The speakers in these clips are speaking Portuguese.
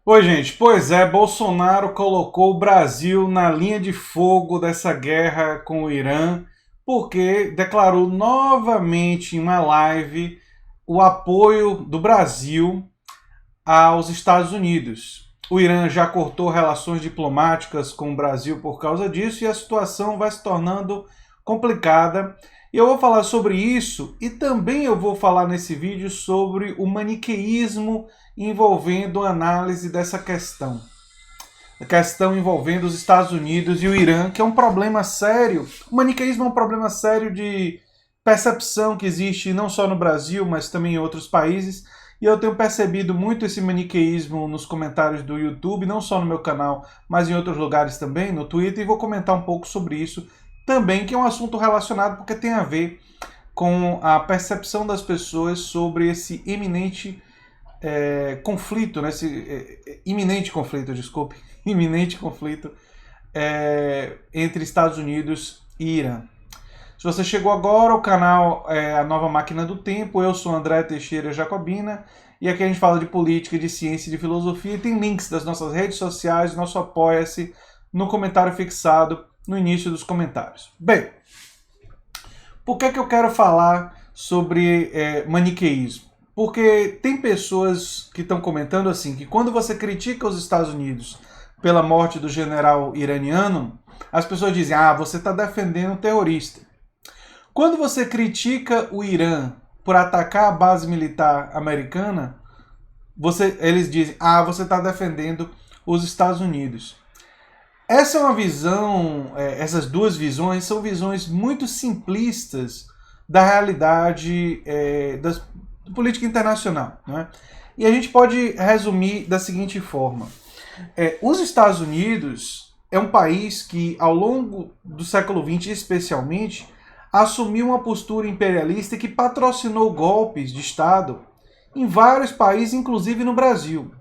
Oi, gente. Pois é, Bolsonaro colocou o Brasil na linha de fogo dessa guerra com o Irã, porque declarou novamente em uma live o apoio do Brasil aos Estados Unidos. O Irã já cortou relações diplomáticas com o Brasil por causa disso e a situação vai se tornando complicada. E eu vou falar sobre isso e também eu vou falar nesse vídeo sobre o maniqueísmo envolvendo a análise dessa questão. A questão envolvendo os Estados Unidos e o Irã, que é um problema sério. O maniqueísmo é um problema sério de percepção que existe não só no Brasil, mas também em outros países. E eu tenho percebido muito esse maniqueísmo nos comentários do YouTube, não só no meu canal, mas em outros lugares também, no Twitter, e vou comentar um pouco sobre isso também, que é um assunto relacionado porque tem a ver com a percepção das pessoas sobre esse iminente conflito, né? Iminente conflito, desculpe, iminente conflito entre Estados Unidos e Irã. Se você chegou agora, o canal é a Nova Máquina do Tempo, eu sou André Teixeira Jacobina, e aqui a gente fala de política, de ciência e de filosofia, e tem links das nossas redes sociais, nosso Apoia-se, no comentário fixado no início dos comentários. Bem, por que eu quero falar sobre maniqueísmo? Porque tem pessoas que estão comentando assim, que quando você critica os Estados Unidos pela morte do general iraniano, as pessoas dizem, você está defendendo um terrorista. Quando você critica o Irã por atacar a base militar americana, eles dizem, você está defendendo os Estados Unidos. Essa é uma visão, essas duas visões são visões muito simplistas da realidade da política internacional, né? E a gente pode resumir da seguinte forma. Os Estados Unidos é um país que, ao longo do século XX especialmente, assumiu uma postura imperialista que patrocinou golpes de Estado em vários países, inclusive no Brasil.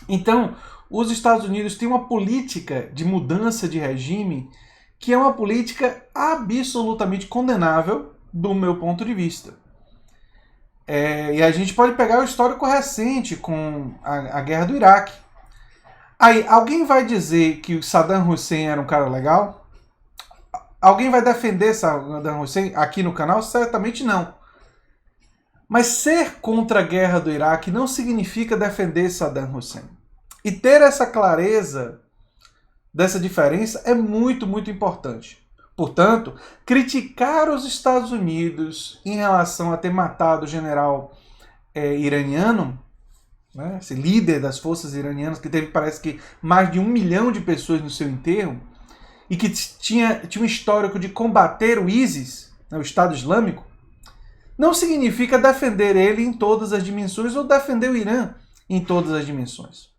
Então, os Estados Unidos têm uma política de mudança de regime que é uma política absolutamente condenável do meu ponto de vista. E a gente pode pegar o histórico recente com a guerra do Iraque. Aí, alguém vai dizer que o Saddam Hussein era um cara legal? Alguém vai defender Saddam Hussein aqui no canal? Certamente não. Mas ser contra a guerra do Iraque não significa defender Saddam Hussein. E ter essa clareza dessa diferença é muito, muito importante. Portanto, criticar os Estados Unidos em relação a ter matado o general iraniano, né, esse líder das forças iranianas, que teve, parece que, mais de 1 milhão de pessoas no seu enterro, e que tinha um histórico de combater o ISIS, né, o Estado Islâmico, não significa defender ele em todas as dimensões ou defender o Irã em todas as dimensões.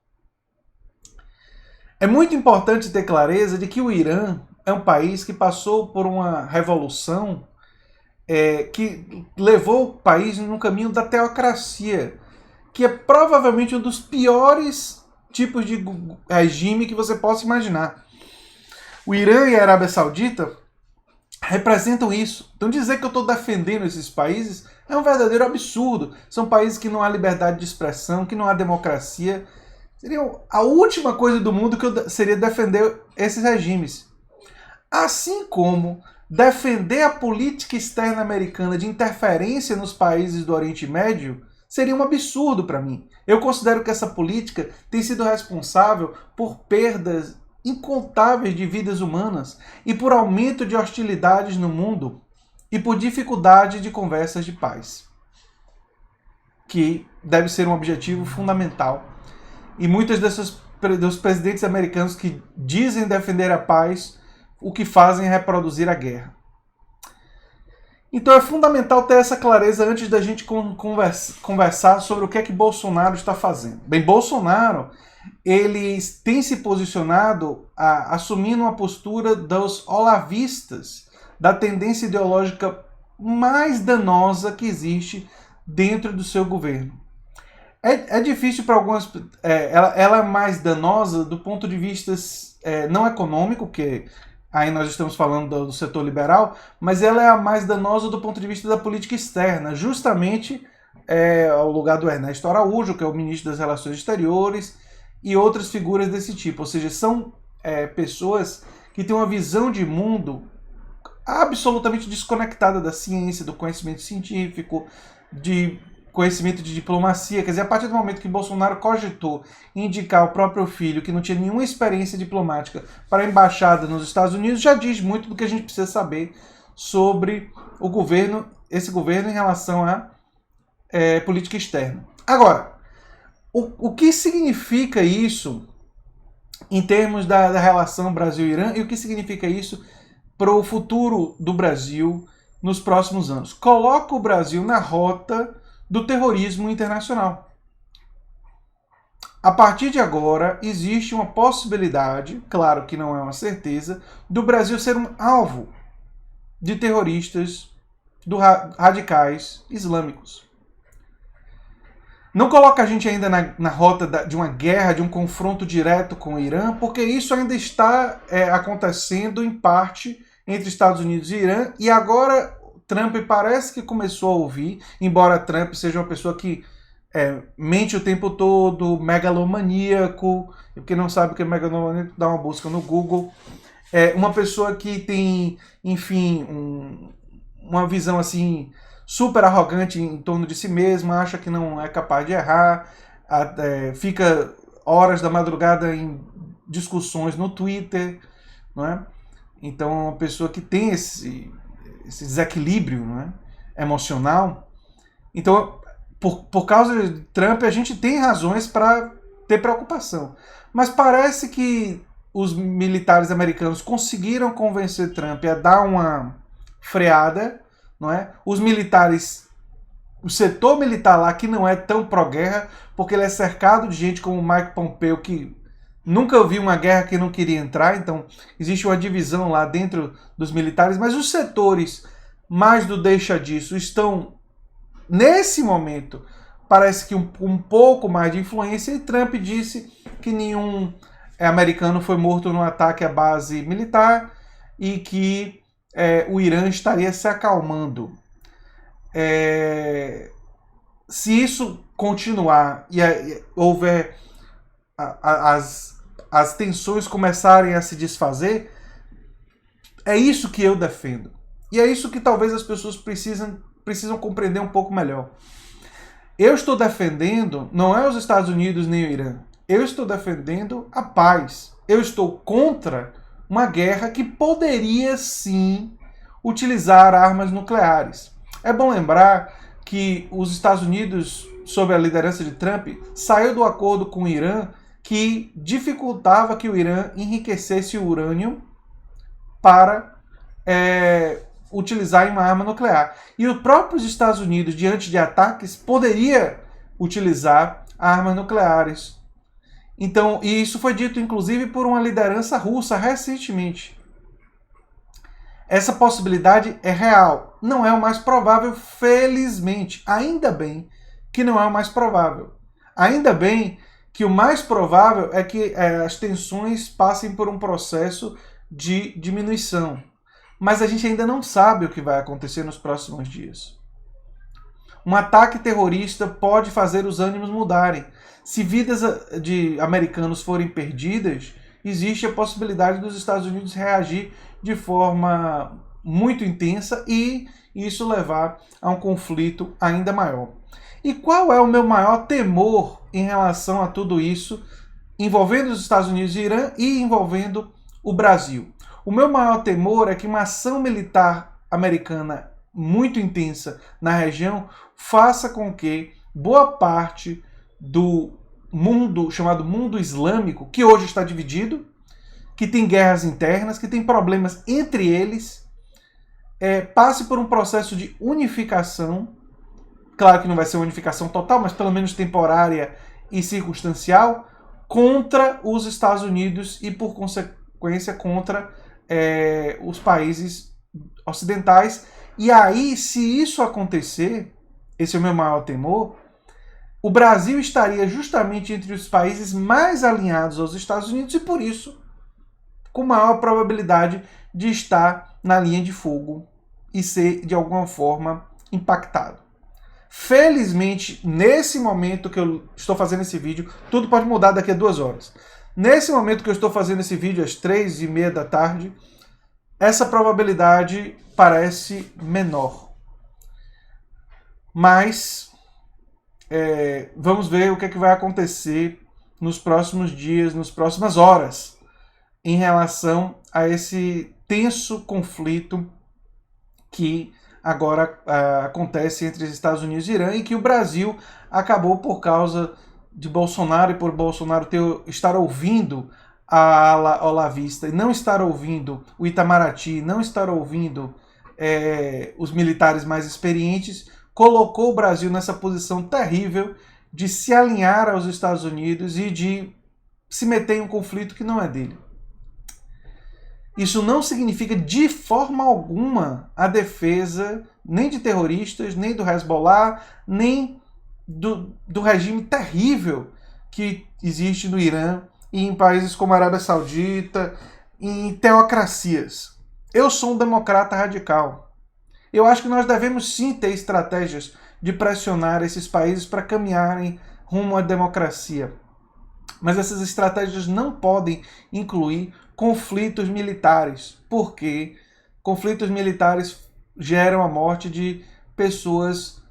É muito importante ter clareza de que o Irã é um país que passou por uma revolução que levou o país no caminho da teocracia, que é provavelmente um dos piores tipos de regime que você possa imaginar. O Irã e a Arábia Saudita representam isso. Então dizer que eu estou defendendo esses países é um verdadeiro absurdo. São países que não há liberdade de expressão, que não há democracia. Seria a última coisa do mundo que eu seria defender esses regimes. Assim como defender a política externa americana de interferência nos países do Oriente Médio seria um absurdo para mim. Eu considero que essa política tem sido responsável por perdas incontáveis de vidas humanas e por aumento de hostilidades no mundo e por dificuldade de conversas de paz, que deve ser um objetivo fundamental. E muitos dos presidentes americanos que dizem defender a paz, o que fazem é reproduzir a guerra. Então é fundamental ter essa clareza antes da gente conversar sobre o que é que Bolsonaro está fazendo. Bem, Bolsonaro ele tem se posicionado assumindo uma postura dos olavistas, da tendência ideológica mais danosa que existe dentro do seu governo. É difícil para algumas... ela é mais danosa do ponto de vista não econômico, que aí nós estamos falando do setor liberal, mas ela é a mais danosa do ponto de vista da política externa, justamente ao lugar do Ernesto Araújo, que é o ministro das Relações Exteriores, e outras figuras desse tipo. Ou seja, são pessoas que têm uma visão de mundo absolutamente desconectada da ciência, do conhecimento científico, de conhecimento de diplomacia. Quer dizer, a partir do momento que Bolsonaro cogitou indicar o próprio filho, que não tinha nenhuma experiência diplomática, para a embaixada nos Estados Unidos, já diz muito do que a gente precisa saber sobre o governo, esse governo em relação à política externa. Agora, o que significa isso em termos da relação Brasil-Irã e o que significa isso para o futuro do Brasil nos próximos anos? Coloca o Brasil na rota do terrorismo internacional. A partir de agora, existe uma possibilidade, claro que não é uma certeza, do Brasil ser um alvo de terroristas radicais islâmicos. Não coloca a gente ainda na rota de uma guerra, de um confronto direto com o Irã, porque isso ainda está acontecendo em parte entre Estados Unidos e Irã, e agora Trump parece que começou a ouvir, embora Trump seja uma pessoa que mente o tempo todo, megalomaníaco, quem não sabe o que é megalomaníaco, dá uma busca no Google, uma pessoa que tem, enfim, uma visão assim super arrogante em torno de si mesmo, acha que não é capaz de errar, fica horas da madrugada em discussões no Twitter, não é? Então é uma pessoa que tem esse desequilíbrio, não é? Emocional. Então, por causa de Trump, a gente tem razões para ter preocupação. Mas parece que os militares americanos conseguiram convencer Trump a dar uma freada, não é? Os militares, o setor militar lá, que não é tão pró-guerra, porque ele é cercado de gente como o Mike Pompeo, que nunca viu uma guerra que não queria entrar, então existe uma divisão lá dentro dos militares, mas os setores mais do deixa disso estão, nesse momento, parece que um pouco mais de influência, e Trump disse que nenhum americano foi morto no ataque à base militar e que o Irã estaria se acalmando. Se isso continuar e houver as tensões começarem a se desfazer, é isso que eu defendo. E é isso que talvez as pessoas precisam compreender um pouco melhor. Eu estou defendendo, não é os Estados Unidos nem o Irã, eu estou defendendo a paz. Eu estou contra uma guerra que poderia sim utilizar armas nucleares. É bom lembrar que os Estados Unidos, sob a liderança de Trump, saiu do acordo com o Irã que dificultava que o Irã enriquecesse o urânio para utilizar em uma arma nuclear. E os próprios Estados Unidos, diante de ataques, poderia utilizar armas nucleares. Então, e isso foi dito inclusive por uma liderança russa recentemente. Essa possibilidade é real. Não é o mais provável, felizmente. Ainda bem que não é o mais provável. Ainda bem que o mais provável é que as tensões passem por um processo de diminuição. Mas a gente ainda não sabe o que vai acontecer nos próximos dias. Um ataque terrorista pode fazer os ânimos mudarem. Se vidas de americanos forem perdidas, existe a possibilidade dos Estados Unidos reagir de forma muito intensa e isso levar a um conflito ainda maior. E qual é o meu maior temor em relação a tudo isso, envolvendo os Estados Unidos e Irã e envolvendo o Brasil? O meu maior temor é que uma ação militar americana muito intensa na região faça com que boa parte do mundo, chamado mundo islâmico, que hoje está dividido, que tem guerras internas, que tem problemas entre eles, passe por um processo de unificação. Claro que não vai ser uma unificação total, mas pelo menos temporária e circunstancial, contra os Estados Unidos e, por consequência, contra os países ocidentais. E aí, se isso acontecer, esse é o meu maior temor, o Brasil estaria justamente entre os países mais alinhados aos Estados Unidos e, por isso, com maior probabilidade de estar na linha de fogo e ser, de alguma forma, impactado. Felizmente, nesse momento que eu estou fazendo esse vídeo, tudo pode mudar daqui a 2 horas. Nesse momento que eu estou fazendo esse vídeo, às 3h30 da tarde, essa probabilidade parece menor. Mas vamos ver o que vai acontecer nos próximos dias, nas próximas horas, em relação a esse tenso conflito que agora acontece entre os Estados Unidos e Irã, e que o Brasil acabou, por causa de Bolsonaro e por Bolsonaro estar ouvindo a ala olavista e não estar ouvindo o Itamaraty, não estar ouvindo os militares mais experientes, colocou o Brasil nessa posição terrível de se alinhar aos Estados Unidos e de se meter em um conflito que não é dele. Isso não significa de forma alguma a defesa nem de terroristas, nem do Hezbollah, nem do regime terrível que existe no Irã e em países como a Arábia Saudita, em teocracias. Eu sou um democrata radical. Eu acho que nós devemos sim ter estratégias de pressionar esses países para caminharem rumo à democracia. Mas essas estratégias não podem incluir conflitos militares, porque conflitos militares geram a morte de pessoas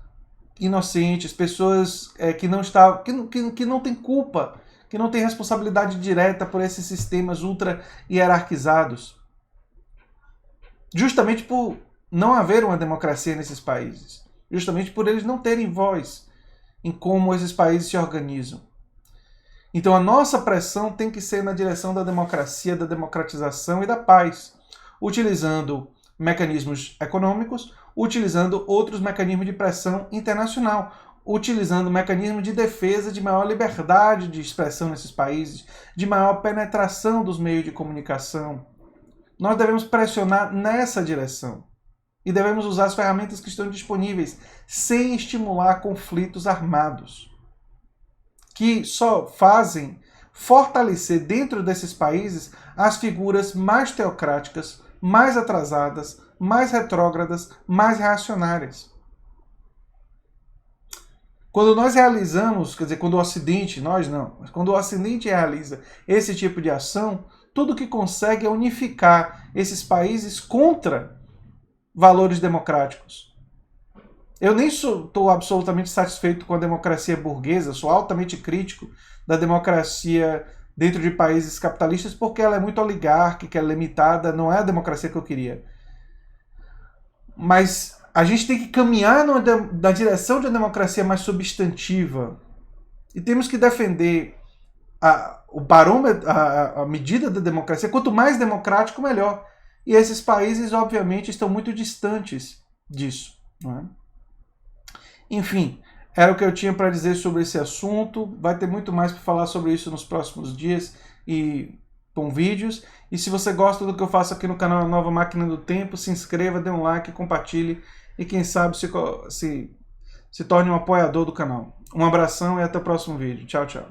inocentes, pessoas que não têm culpa, que não têm responsabilidade direta por esses sistemas ultra hierarquizados. Justamente por não haver uma democracia nesses países, justamente por eles não terem voz em como esses países se organizam. Então a nossa pressão tem que ser na direção da democracia, da democratização e da paz, utilizando mecanismos econômicos, utilizando outros mecanismos de pressão internacional, utilizando mecanismos de defesa de maior liberdade de expressão nesses países, de maior penetração dos meios de comunicação. Nós devemos pressionar nessa direção e devemos usar as ferramentas que estão disponíveis sem estimular conflitos armados, que só fazem fortalecer dentro desses países as figuras mais teocráticas, mais atrasadas, mais retrógradas, mais reacionárias. Quando nós realizamos, quer dizer, quando o Ocidente, nós não, mas quando o Ocidente realiza esse tipo de ação, tudo que consegue é unificar esses países contra valores democráticos. Eu nem estou absolutamente satisfeito com a democracia burguesa, sou altamente crítico da democracia dentro de países capitalistas porque ela é muito oligárquica, ela é limitada, não é a democracia que eu queria. Mas a gente tem que caminhar na direção de uma democracia mais substantiva e temos que defender o barômetro, a medida da democracia. Quanto mais democrático, melhor. E esses países, obviamente, estão muito distantes disso, não é? Enfim, era o que eu tinha para dizer sobre esse assunto. Vai ter muito mais para falar sobre isso nos próximos dias e com vídeos. E se você gosta do que eu faço aqui no canal Nova Máquina do Tempo, se inscreva, dê um like, compartilhe e quem sabe se torne um apoiador do canal. Um abração e até o próximo vídeo. Tchau, tchau.